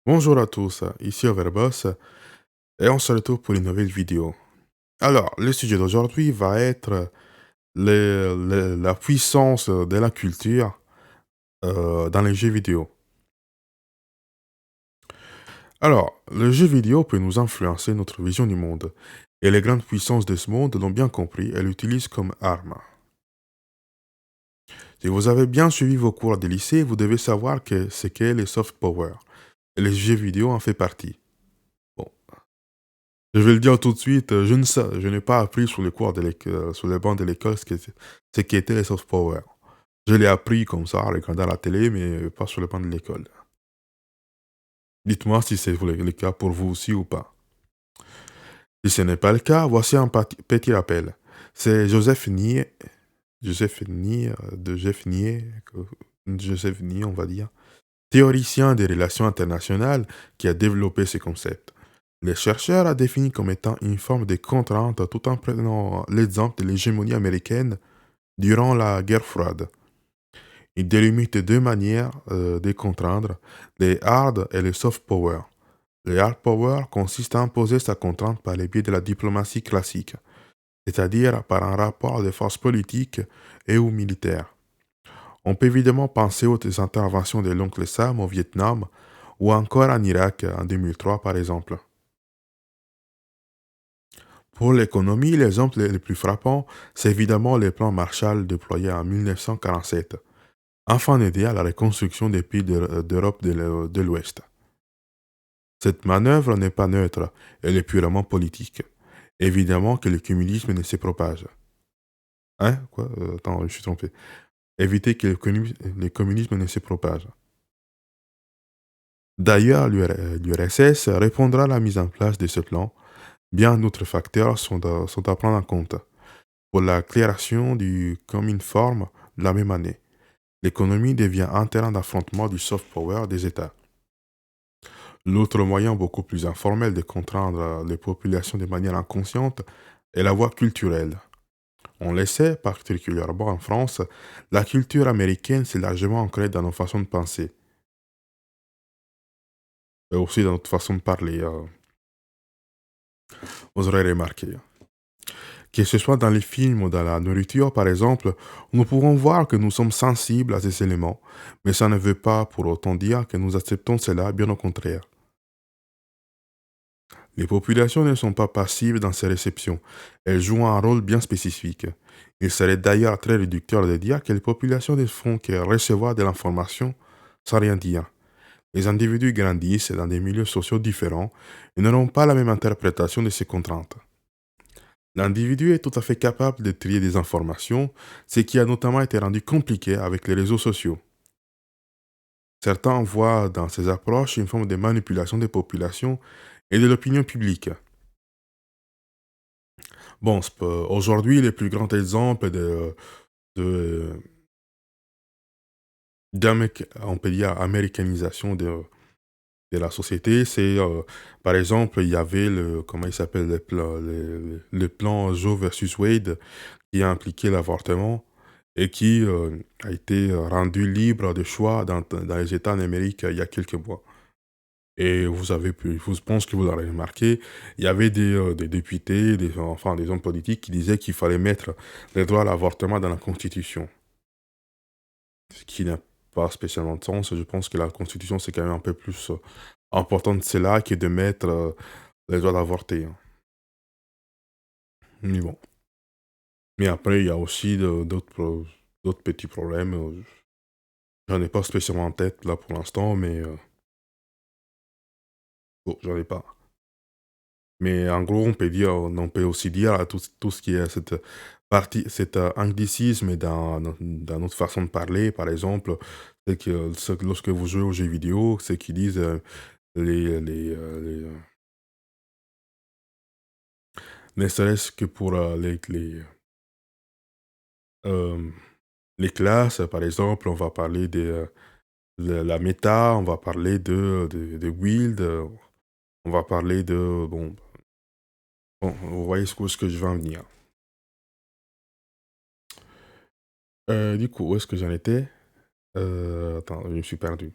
Bonjour à tous, ici Overboss et on se retrouve pour une nouvelle vidéo. Alors, le sujet d'aujourd'hui va être la puissance de la culture dans les jeux vidéo. Alors, le jeu vidéo peut nous influencer notre vision du monde et les grandes puissances de ce monde l'ont bien compris et l'utilisent comme arme. Si vous avez bien suivi vos cours de lycée, vous devez savoir que ce qu'est les soft power et les jeux vidéo en fait partie. Bon, je vais le dire tout de suite, je n'ai pas appris sur les cours de l'école, sur les bancs de l'école ce qu'étaient les soft power. Je l'ai appris comme ça, en regardant la télé, mais pas sur les bancs de l'école. Dites-moi si c'est le cas pour vous aussi ou pas. Si ce n'est pas le cas, voici un petit rappel. C'est Joseph Nye, Joseph Nye, on va dire, théoricien des relations internationales, qui a développé ces concepts. Les chercheurs a défini comme étant une forme de contrainte tout en prenant l'exemple de l'hégémonie américaine durant la guerre froide. Il délimite deux manières de contraindre, les hard et les soft power. Le hard power consiste à imposer sa contrainte par le biais de la diplomatie classique, c'est-à-dire par un rapport de force politique et ou militaire. On peut évidemment penser aux interventions de l'oncle Sam au Vietnam ou encore en Irak en 2003 par exemple. Pour l'économie, l'exemple le plus frappant, c'est évidemment le plan Marshall déployé en 1947, afin d'aider à la reconstruction des pays d'Europe de l'Ouest. Cette manœuvre n'est pas neutre, elle est purement politique. Évidemment que le communisme ne se propage. Hein? Quoi? Attends, je suis trompé. Éviter que le communisme ne se propage. D'ailleurs, l'URSS répondra à la mise en place de ce plan. Bien d'autres facteurs sont à prendre en compte. Pour la création du Cominform la même année, l'économie devient un terrain d'affrontement du soft power des États. L'autre moyen beaucoup plus informel de contraindre les populations de manière inconsciente est la voie culturelle. On le sait, particulièrement en France, la culture américaine s'est largement ancrée dans nos façons de penser, et aussi dans notre façon de parler, vous aurez remarqué. Que ce soit dans les films ou dans la nourriture, par exemple, nous pourrons voir que nous sommes sensibles à ces éléments, mais ça ne veut pas pour autant dire que nous acceptons cela, bien au contraire. Les populations ne sont pas passives dans ces réceptions, elles jouent un rôle bien spécifique. Il serait d'ailleurs très réducteur de dire que les populations ne font que recevoir de l'information sans rien dire. Les individus grandissent dans des milieux sociaux différents et n'auront pas la même interprétation de ces contraintes. L'individu est tout à fait capable de trier des informations, ce qui a notamment été rendu compliqué avec les réseaux sociaux. Certains voient dans ces approches une forme de manipulation des populations et de l'opinion publique. Bon, aujourd'hui, le plus grand exemple de on peut dire, américanisation de la société, c'est, par exemple, il y avait comment il s'appelle, le plan Roe versus Wade, qui a impliqué l'avortement et qui a été rendu libre de choix dans les États d'Amérique il y a quelques mois. Et je pense que vous l'aurez remarqué, il y avait des députés, enfin des hommes politiques qui disaient qu'il fallait mettre le droit à l'avortement dans la Constitution. Ce qui n'a pas spécialement de sens. Je pense que la Constitution, c'est quand même un peu plus important de cela que de mettre le droit d'avorter, hein. Mais bon. Mais après, il y a aussi d'autres petits problèmes. J'en ai pas spécialement en tête là pour l'instant, mais bon, j'en ai pas. Mais en gros, on peut aussi dire tout ce qui est cette partie, cet anglicisme dans notre façon de parler, par exemple, c'est que lorsque vous jouez aux jeux vidéo, c'est qu'ils disent ne serait-ce que pour euh, les classes, par exemple, on va parler de la méta, on va parler de build, on va parler bon, vous voyez ce que je veux en venir. Du coup, où est-ce que j'en étais? Attends, je me suis perdu.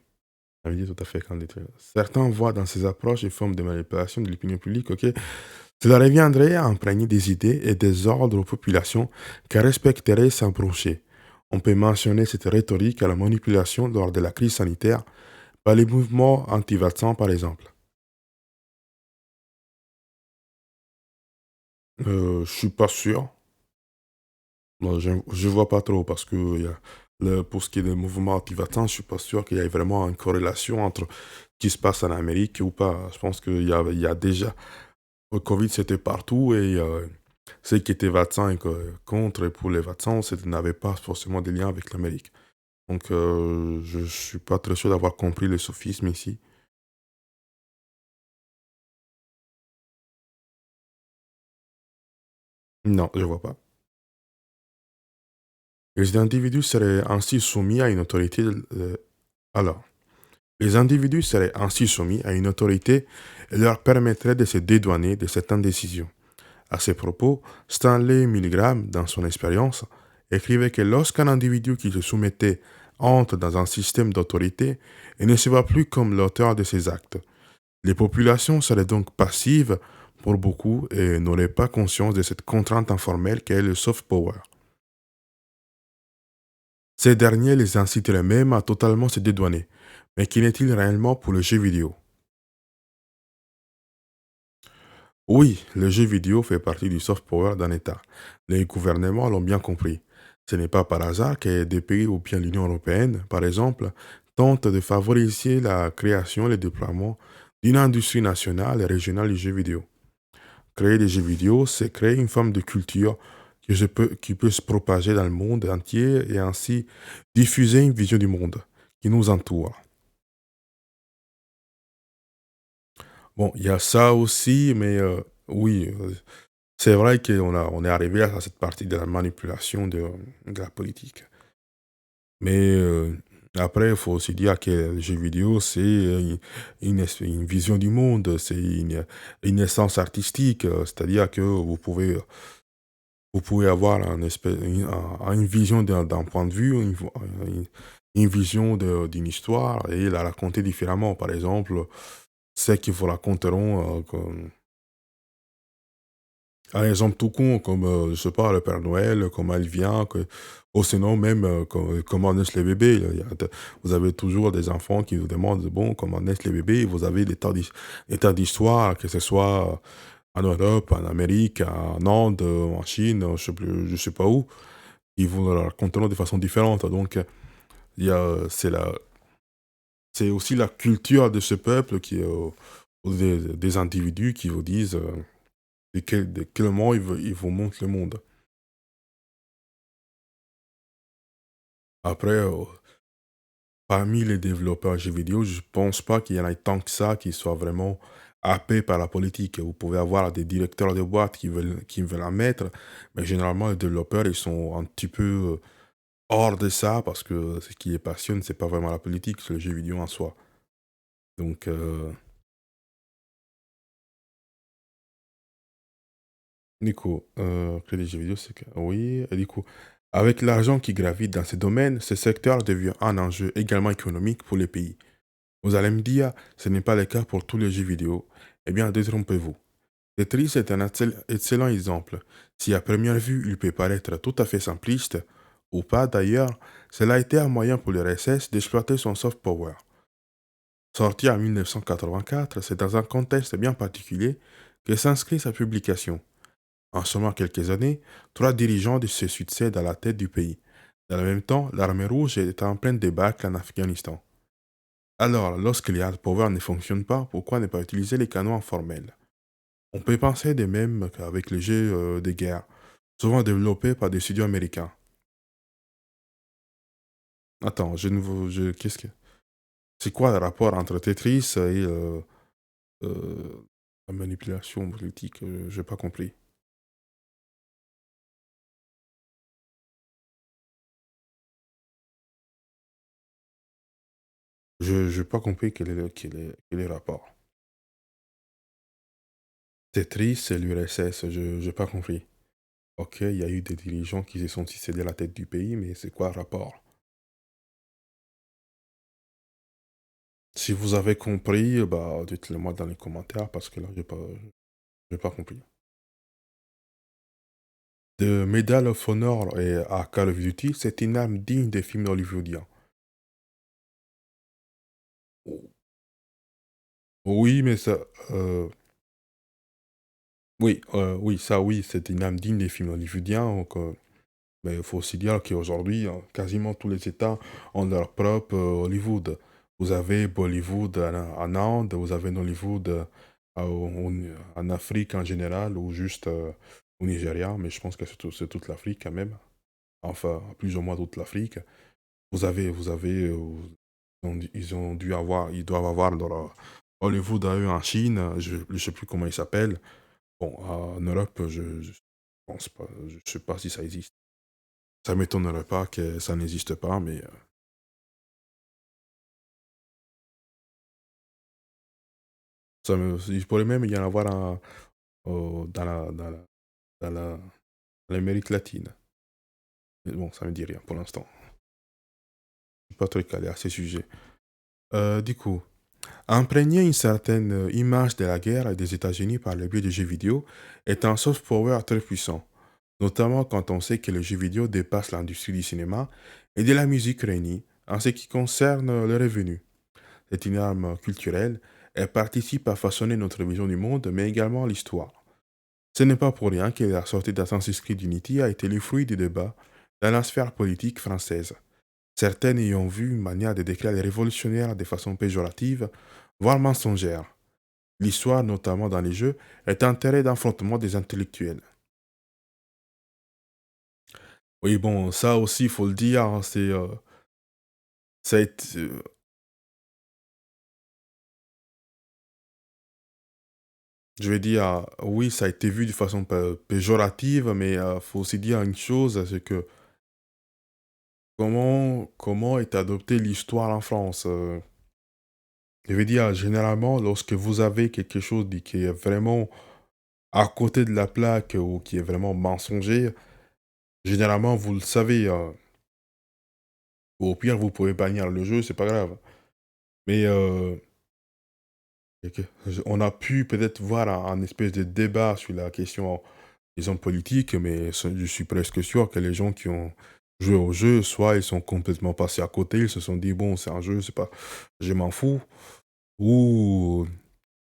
Ça veut dire tout à fait qu'en détruire. Certains voient dans ces approches une forme de manipulation de l'opinion publique, ok? Cela reviendrait à imprégner des idées et des ordres aux populations qu'elles respecteraient sans broncher. On peut mentionner cette rhétorique à la manipulation lors de la crise sanitaire par les mouvements anti-vaccins, par exemple. Je suis pas sûr. Non, je vois pas trop parce que pour ce qui est des mouvements anti-vaccins, je suis pas sûr qu'il y ait vraiment une corrélation entre ce qui se passe en Amérique ou pas. Je pense il y a déjà le Covid, c'était partout et ceux qui étaient vaccins et contre et pour les vaccins, n'avaient pas forcément de lien avec l'Amérique. Donc, je suis pas très sûr d'avoir compris le sophisme ici. Non, je vois pas. Les individus seraient ainsi soumis à une autorité. Alors, les individus seraient ainsi soumis à une autorité et leur permettrait de se dédouaner de certaines décisions. À ces propos, Stanley Milgram, dans son expérience, écrivait que lorsqu'un individu qui se soumettait entre dans un système d'autorité, il ne se voit plus comme l'auteur de ses actes. Les populations seraient donc passives pour beaucoup et n'auraient pas conscience de cette contrainte informelle qu'est le soft power. Ces derniers les inciteraient même à totalement se dédouaner. Mais qu'en est-il réellement pour le jeu vidéo? Oui, le jeu vidéo fait partie du soft power d'un État. Les gouvernements l'ont bien compris. Ce n'est pas par hasard que des pays ou bien l'Union européenne, par exemple, tentent de favoriser la création et le déploiement d'une industrie nationale et régionale du jeu vidéo. Créer des jeux vidéo, c'est créer une forme de culture qui peut se propager dans le monde entier et ainsi diffuser une vision du monde qui nous entoure. Bon, il y a ça aussi, mais oui, c'est vrai on est arrivé à cette partie de la manipulation de la politique. Mais après, il faut aussi dire que le jeu vidéo, c'est une vision du monde, c'est une essence artistique, c'est-à-dire que vous pouvez avoir une vision d'un point de vue, une vision d'une histoire et la raconter différemment. Par exemple, ceux qui vous raconteront un exemple tout con, comme, je sais pas, le Père Noël, comment il vient, ou sinon même comment naissent les bébés. Vous avez toujours des enfants qui vous demandent, bon, comment naissent les bébés. Vous avez des tas d'histoires, que ce soit en Europe, en Amérique, en Inde, en Chine, je sais pas où. Ils vous le raconteront de façon différente. Donc, c'est aussi la culture de ce peuple ou des individus qui vous disent de quel moment ils vous montrent le monde. Après, parmi les développeurs jeux vidéo, je pense pas qu'il y en ait tant que ça qui soient vraiment happés par la politique. Vous pouvez avoir des directeurs de boîtes qui veulent en mettre, mais généralement, les développeurs, ils sont un petit peu hors de ça parce que ce qui les passionne, c'est pas vraiment la politique, c'est le jeu vidéo en soi. Donc, du coup, créer des jeux vidéo, c'est que oui, et du coup, avec l'argent qui gravite dans ces domaines, ce secteur devient un enjeu également économique pour les pays. Vous allez me dire, ce n'est pas le cas pour tous les jeux vidéo. Eh bien, détrompez-vous. Tetris est un excellent exemple. Si à première vue, il peut paraître tout à fait simpliste, ou pas d'ailleurs, cela a été un moyen pour le RSS d'exploiter son soft power. Sorti en 1984, c'est dans un contexte bien particulier que s'inscrit sa publication. En seulement quelques années, trois dirigeants se succèdent à la tête du pays. Dans le même temps, l'armée rouge est en pleine débâcle en Afghanistan. Alors, lorsque les hard power ne fonctionnent pas, pourquoi ne pas utiliser les canons informels? On peut penser de même qu'avec les jeux de guerre, souvent développés par des studios américains. Attends, je ne vous... qu'est-ce que... C'est quoi le rapport entre Tetris et euh, la manipulation politique? Je n'ai pas compris. Je n'ai pas compris quel est le rapport. Tetris et l'URSS, je n'ai pas compris. Ok, il y a eu des dirigeants qui se sont succédés à la tête du pays, mais c'est quoi le rapport? Si vous avez compris, bah, dites-le moi dans les commentaires parce que là, j'ai pas compris. De Medal of Honor et à Call of Duty, c'est une arme digne des films hollywoodiens. Oui, mais ça, euh, oui, ça, oui, c'est une âme digne des films hollywoodiens. Donc, mais il faut aussi dire qu'aujourd'hui, quasiment tous les États ont leur propre Hollywood. Vous avez Bollywood en Inde, vous avez Nollywood en Afrique en général, ou juste au Nigeria, mais je pense que c'est toute l'Afrique quand même. Enfin, plus ou moins toute l'Afrique. Ils ont dû avoir, ils doivent avoir leur Hollywood à eux en Chine, je ne sais plus comment il s'appelle. Bon, en Europe, je pense pas, je sais pas si ça existe. Ça m'étonnerait pas que ça n'existe pas, mais il pourrait même y en avoir dans la- l'Amérique latine. Mais bon, ça me dit rien pour l'instant. Je suis pas très calé à ces sujets. Du coup, imprégner une certaine image de la guerre et des États-Unis par le biais des jeux vidéo est un soft power très puissant, notamment quand on sait que les jeux vidéo dépassent l'industrie du cinéma et de la musique réunie en ce qui concerne le revenu. C'est une arme culturelle. Elle participe à façonner notre vision du monde, mais également l'histoire. Ce n'est pas pour rien que la sortie d'Assassin's Creed Unity a été le fruit du débat dans la sphère politique française. Certaines y ont vu une manière de décrire les révolutionnaires de façon péjorative, voire mensongère. L'histoire, notamment dans les jeux, est un terrain d'affrontement des intellectuels. Oui, bon, ça aussi, il faut le dire, hein, ça a été, je vais dire, oui, ça a été vu de façon péjorative, mais il faut aussi dire une chose, c'est que comment est adoptée l'histoire en France. Je veux dire, généralement, lorsque vous avez quelque chose qui est vraiment à côté de la plaque ou qui est vraiment mensonger, généralement, vous le savez. Au pire, vous pouvez bannir le jeu, c'est pas grave. Mais on a pu peut-être voir un espèce de débat sur la question, disons, politique, mais je suis presque sûr que les gens qui ont joué au jeu, soit ils sont complètement passés à côté, ils se sont dit, bon, c'est un jeu, c'est pas, je m'en fous, ou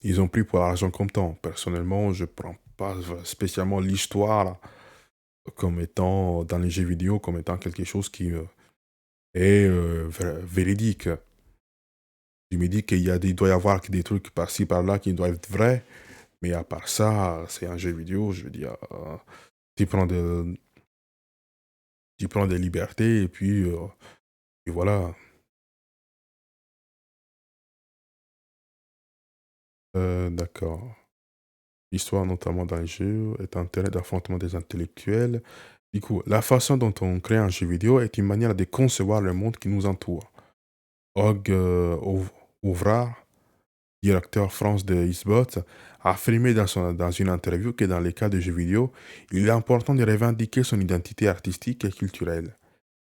ils ont pris pour l'argent comptant. Personnellement, je prends pas spécialement l'histoire comme étant, dans les jeux vidéo, comme étant quelque chose qui est véridique. Je me dis il doit y avoir des trucs par-ci, par-là qui doivent être vrais, mais à part ça, c'est un jeu vidéo, je veux dire, tu prends, de, tu prends des libertés et voilà. D'accord. L'histoire, notamment dans les jeux, est un terrain d'affrontement des intellectuels. Du coup, la façon dont on crée un jeu vidéo est une manière de concevoir le monde qui nous entoure. Og Ouvrard, directeur France de Xbox, a affirmé dans une interview que dans les cas de jeux vidéo, il est important de revendiquer son identité artistique et culturelle.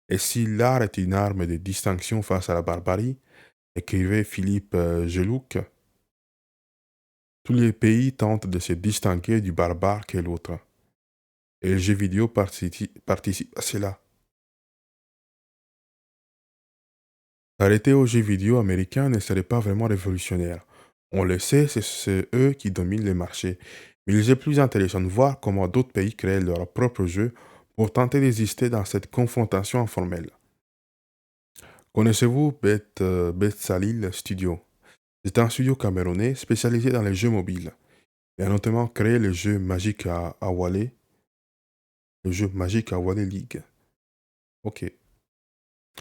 Et si l'art est une arme de distinction face à la barbarie, écrivait Philippe Gelouc, tous les pays tentent de se distinguer du barbare qu'est l'autre. Et le jeu vidéo participe à cela. Arrêter aux jeux vidéo américains ne serait pas vraiment révolutionnaire. On le sait, c'est eux qui dominent le marché. Mais il est plus intéressant de voir comment d'autres pays créent leurs propres jeux pour tenter d'exister dans cette confrontation informelle. Connaissez-vous Bet Salil Studio? C'est un studio camerounais spécialisé dans les jeux mobiles. Il a notamment créé le jeu Magic à Awale, le jeu Magic à Awale League. Ok.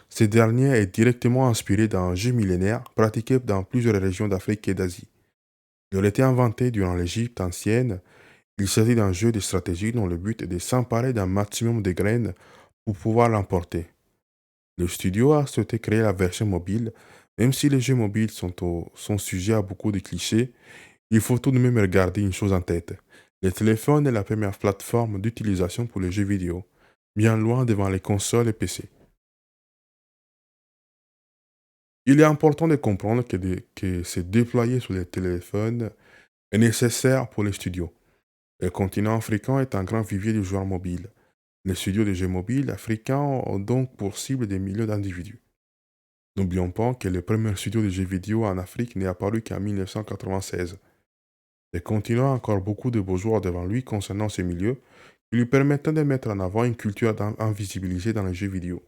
Ce dernier est directement inspiré d'un jeu millénaire pratiqué dans plusieurs régions d'Afrique et d'Asie. Il a été inventé durant l'Égypte ancienne. Il s'agit d'un jeu de stratégie dont le but est de s'emparer d'un maximum de graines pour pouvoir l'emporter. Le studio a souhaité créer la version mobile, même si les jeux mobiles sont sujets à beaucoup de clichés, il faut tout de même garder une chose en tête. Le téléphone est la première plateforme d'utilisation pour les jeux vidéo, bien loin devant les consoles et PC. Il est important de comprendre que se déployer sur les téléphones est nécessaire pour les studios. Le continent africain est un grand vivier de joueurs mobiles. Les studios de jeux mobiles africains ont donc pour cible des millions d'individus. N'oublions pas que le premier studio de jeux vidéo en Afrique n'est apparu qu'en 1996. Le continent a encore beaucoup de beaux joueurs devant lui concernant ce milieu, qui lui permettant de mettre en avant une culture invisibilisée dans les jeux vidéo.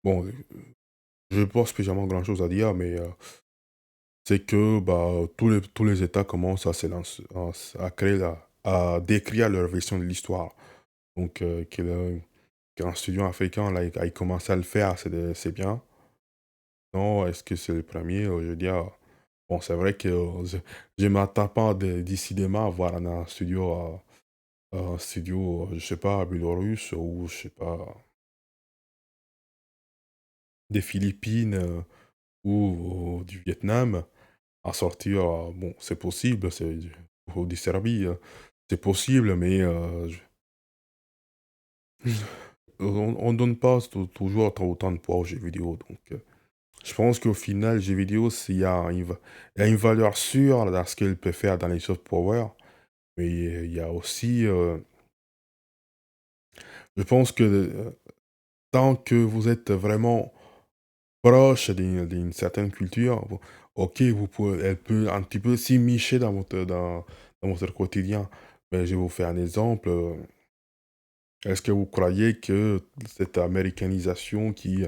Bon, je n'ai pas spécialement grand-chose à dire, mais c'est que bah, tous les États commencent à créer à décrire leur version de l'histoire. Donc, qu'un studio africain là, ait commencé à le faire, c'est bien. Non, est-ce que c'est le premier? Je veux dire, bon, c'est vrai que je ne m'attends pas décidément à voir un studio, je sais pas, biélorusse ou je sais pas, des Philippines ou du Vietnam à sortir. Bon, c'est possible, ou des Serbie, c'est possible, mais on ne donne pas toujours autant de poids aux jeux vidéo. Donc, je pense qu'au final, jeux vidéo, il y a une valeur sûre dans ce qu'il peut faire dans les soft power, mais il y a aussi, je pense que tant que vous êtes vraiment proche d'une certaine culture, ok, elle peut un petit peu s'immiscer dans votre quotidien. Mais je vais vous faire un exemple. Est-ce que vous croyez que cette américanisation qui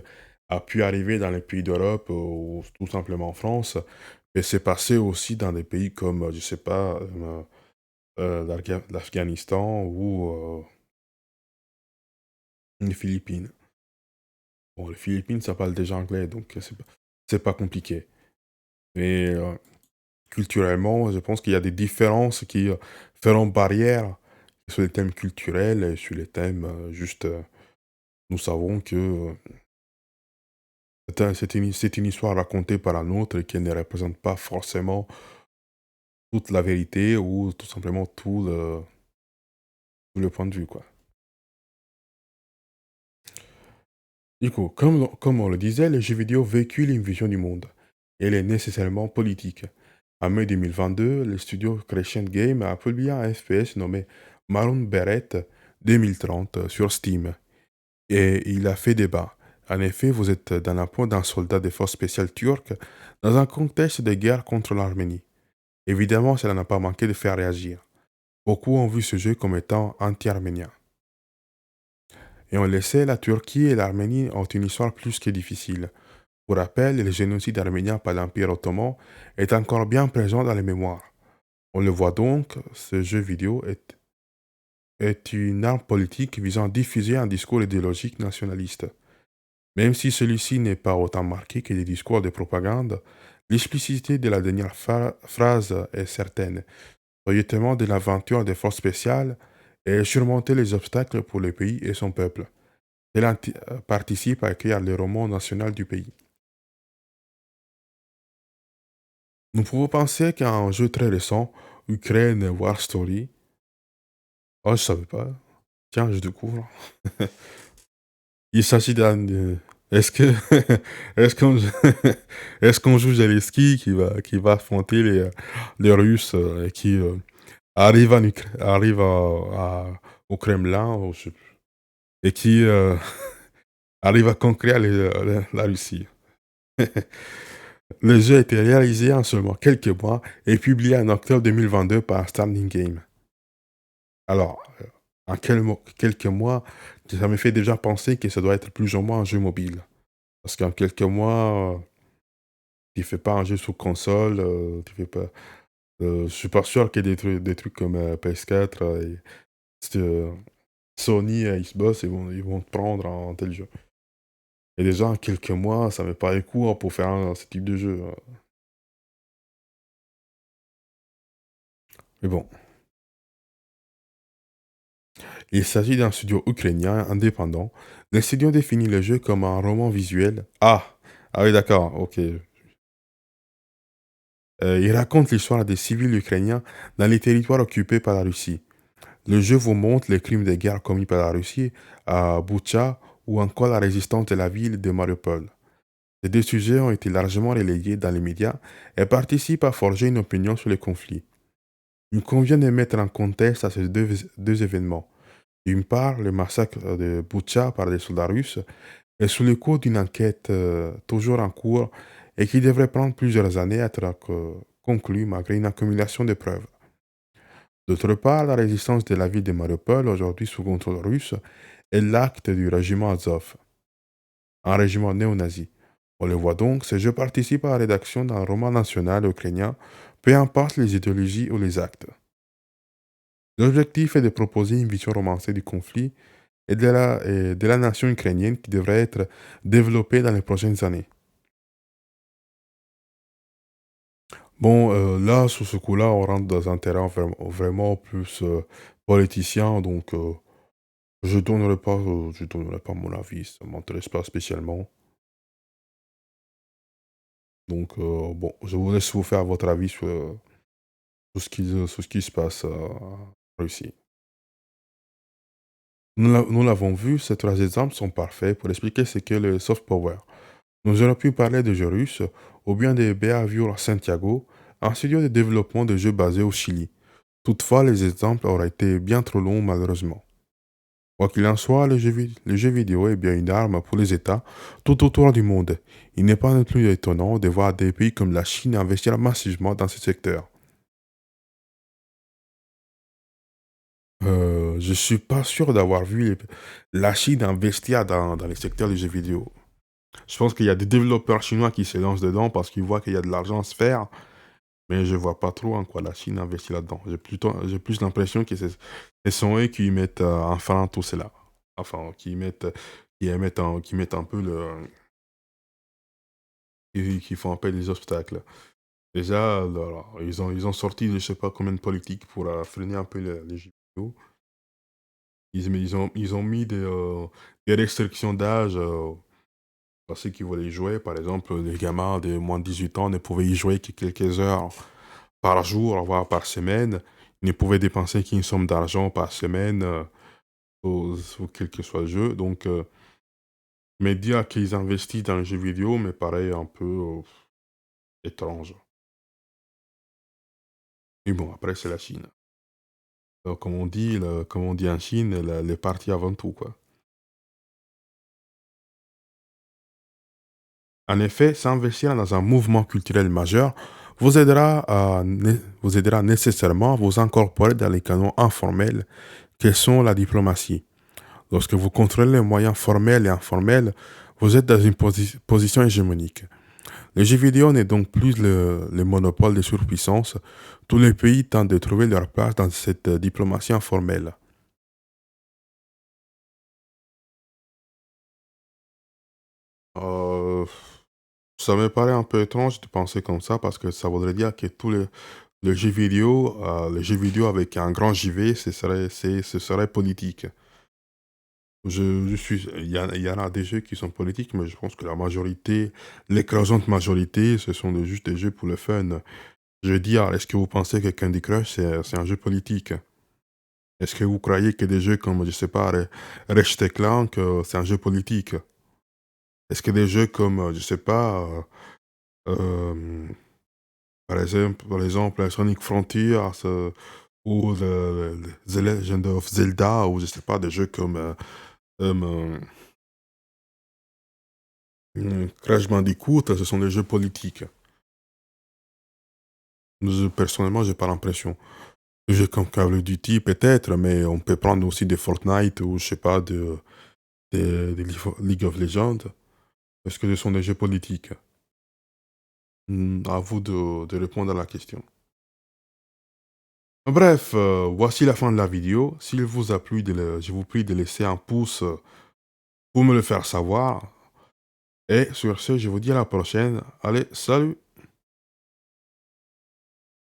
a pu arriver dans les pays d'Europe ou tout simplement en France, mais s'est passée aussi dans des pays comme, je sais pas, l'Afghanistan ou les Philippines? Bon, les Philippines, ça parle déjà anglais, donc c'est pas compliqué. Mais culturellement, je pense qu'il y a des différences qui feront barrière sur les thèmes culturels et sur les thèmes juste. Nous savons que c'est une histoire racontée par un autre et qui ne représente pas forcément toute la vérité ou tout simplement tout le point de vue, quoi. Du coup, comme on le disait, les jeux vidéo véhiculent une vision du monde. Et elle est nécessairement politique. En mai 2022, le studio Crescent Game a publié un FPS nommé Maroon Beret 2030 sur Steam. Et il a fait débat. En effet, vous êtes dans la peau d'un soldat des forces spéciales turques dans un contexte de guerre contre l'Arménie. Évidemment, cela n'a pas manqué de faire réagir. Beaucoup ont vu ce jeu comme étant anti-arménien. Et on le sait, la Turquie et l'Arménie ont une histoire plus que difficile. Pour rappel, le génocide arménien par l'Empire ottoman est encore bien présent dans les mémoires. On le voit donc, ce jeu vidéo est une arme politique visant à diffuser un discours idéologique nationaliste. Même si celui-ci n'est pas autant marqué que des discours de propagande, l'explicité de la dernière phrase est certaine. Projetement de l'aventure des forces spéciales et surmonter les obstacles pour le pays et son peuple. Elle participe à écrire le roman national du pays. Nous pouvons penser qu'à un jeu très récent, Ukraine War Story. Oh, je savais pas. Tiens, je découvre. Il s'agit est-ce que est-ce qu'on est-ce qu'on joue Zelensky qui va affronter les Russes et qui au Kremlin et qui arrive à conquérir la Russie. Le jeu a été réalisé en seulement quelques mois et publié en octobre 2022 par Standing Game. Alors, en quelques mois, ça me fait déjà penser que ça doit être plus ou moins un jeu mobile. Parce qu'en quelques mois, tu fais pas un jeu sous console, tu fais pas. Je suis pas sûr qu'il y ait des trucs comme PS4 et Sony et Xbox, ils vont te prendre en tel jeu. Et déjà, en quelques mois, ça me paraît court pour faire ce type de jeu. Mais bon, il s'agit d'un studio ukrainien indépendant. Le studio définit le jeu comme un roman visuel. Ah oui, d'accord, ok. Il raconte l'histoire des civils ukrainiens dans les territoires occupés par la Russie. Le jeu vous montre les crimes de guerre commis par la Russie à Boutcha ou encore la résistance de la ville de Mariupol. Ces deux sujets ont été largement relayés dans les médias et participent à forger une opinion sur le conflit. Il convient de mettre en contexte à ces deux événements. D'une part, le massacre de Boutcha par des soldats russes est sous le coup d'une enquête toujours en cours et qui devrait prendre plusieurs années à être conclue malgré une accumulation de preuves. D'autre part, la résistance de la ville de Mariupol, aujourd'hui sous contrôle russe, est l'acte du régiment Azov, un régiment néo-nazi. On le voit donc, ce jeu participe à la rédaction d'un roman national ukrainien, peu importe les idéologies ou les actes. L'objectif est de proposer une vision romancée du conflit et de la nation ukrainienne qui devrait être développée dans les prochaines années. Bon, là, sur ce coup-là, on rentre dans un terrain vraiment plus politicien, donc je donnerai pas mon avis, ça ne m'intéresse pas spécialement. Donc, bon, je vous laisse vous faire votre avis sur ce qui se passe en Russie. Nous l'avons vu, ces trois exemples sont parfaits pour expliquer ce qu'est le soft power. Nous aurions pu parler de jeux russes ou bien de Behavior Santiago, un studio de développement de jeux basé au Chili. Toutefois, les exemples auraient été bien trop longs malheureusement. Quoi qu'il en soit, le jeu vidéo est bien une arme pour les États tout autour du monde. Il n'est pas non plus étonnant de voir des pays comme la Chine investir massivement dans ce secteur. Je suis pas sûr d'avoir vu la Chine investir dans les secteurs du jeu vidéo. Je pense qu'il y a des développeurs chinois qui se lancent dedans parce qu'ils voient qu'il y a de l'argent à se faire, mais je vois pas trop en quoi la Chine investit là-dedans. J'ai plus l'impression que ce sont eux qui mettent en frein tout cela. Enfin, qui mettent un peu qui font un peu les obstacles. Déjà, là, ils ont sorti je sais pas combien de politiques pour freiner un peu les jeux vidéo. Ils ont mis des restrictions d'âge à ceux qui voulaient y jouer. Par exemple, les gamins de moins de 18 ans ne pouvaient y jouer que quelques heures par jour, voire par semaine. Ils ne pouvaient dépenser qu'une somme d'argent par semaine sur quel que soit le jeu. Donc, mais dire qu'ils investissent dans les jeux vidéo me paraît un peu étrange. Mais bon, après, c'est la Chine. Comme on dit en Chine, les parties avant tout, quoi. En effet, s'investir dans un mouvement culturel majeur vous aidera nécessairement à vous incorporer dans les canaux informels que sont la diplomatie. Lorsque vous contrôlez les moyens formels et informels, vous êtes dans une position hégémonique. Le jeu vidéo n'est donc plus le monopole des surpuissances. Tous les pays tentent de trouver leur place dans cette diplomatie informelle. Euh, Ça me paraît un peu étrange de penser comme ça parce que ça voudrait dire que les jeux vidéo avec un grand JV, ce serait politique. Il y en a des jeux qui sont politiques, mais je pense que la majorité, l'écrasante majorité, ce sont juste des jeux pour le fun. Je veux dire, est-ce que vous pensez que Candy Crush, c'est un jeu politique? Est-ce que vous croyez que des jeux comme, je sais pas, Ratchet Clank, c'est un jeu politique? Est-ce que des jeux comme, je sais pas, euh, par exemple, Sonic Frontiers ou The Legend of Zelda, ou je sais pas, des jeux comme euh, Crash Bandicoot, ce sont des jeux politiques. Personnellement, j'ai pas l'impression. Des jeux comme Call of Duty, peut-être, mais on peut prendre aussi des Fortnite ou je sais pas, des League of Legends. Est-ce que ce sont des jeux politiques? À vous de répondre à la question. Bref, voici la fin de la vidéo. S'il vous a plu, je vous prie de laisser un pouce pour me le faire savoir. Et sur ce, je vous dis à la prochaine. Allez, salut!